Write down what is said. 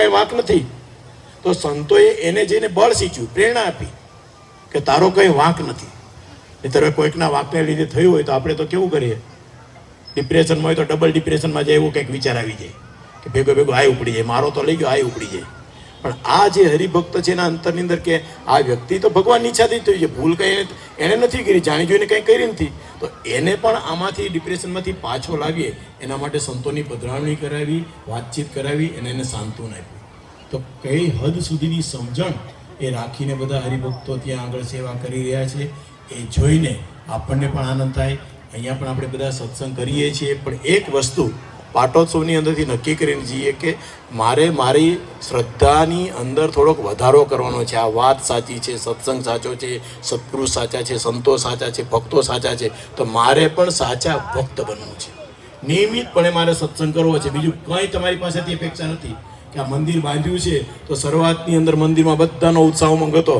કઈ વાંક નથી. તો સંતોએ એને જઈને બળ સિંચ્યું, પ્રેરણા આપી કે તારો કઈ વાંક નથી. નહીંતર કોઈકના વાંકને લીધે થયું હોય તો આપણે તો કેવું કરીએ, ડિપ્રેશનમાં હોય તો ડબલ ડિપ્રેશનમાં જાય એવું કંઈક વિચાર આવી જાય કે ભેગો ભેગો આય ઉપડી જાય, મારો તો લઈ ગયો આય ઉપડી જાય. પણ આ જે હરિભક્ત છે એના અંતરની અંદર કે આ વ્યક્તિ તો ભગવાનની ઈચ્છાથી થઈ છે, ભૂલ કંઈ એણે નથી કરી, જાણી જોઈને કંઈ કરી નથી, તો એને પણ આમાંથી ડિપ્રેશનમાંથી પાછો લાવીએ એના માટે સંતોની પધરામણી કરાવી, વાતચીત કરાવી અને એને સાંત્વન આપ્યું. તો કઈ હદ સુધીની સમજણ એ રાખીને બધા હરિભક્તો ત્યાં આગળ સેવા કરી રહ્યા છે એ જોઈને આપણને પણ આનંદ થાય. અહીંયા પણ આપણે બધા સત્સંગ કરીએ છીએ, પણ એક વસ્તુ પાટોત્સવની અંદરથી નક્કી કરીને જઈએ કે મારે મારી શ્રદ્ધાની અંદર થોડોક વધારો કરવાનો છે. આ વાત સાચી છે, સત્સંગ સાચો છે, સત્પુરુષ સાચા છે, સંતો સાચા છે, ભક્તો સાચા છે, તો મારે પણ સાચા ભક્ત બનવું છે. નિયમિતપણે મારે સત્સંગ કરવો છે. બીજું કંઈ તમારી પાસેથી અપેક્ષા નથી કે આ મંદિર બાંધ્યું છે તો શરૂઆતની અંદર મંદિરમાં બધાનો ઉત્સાહ ઉમંગ હતો.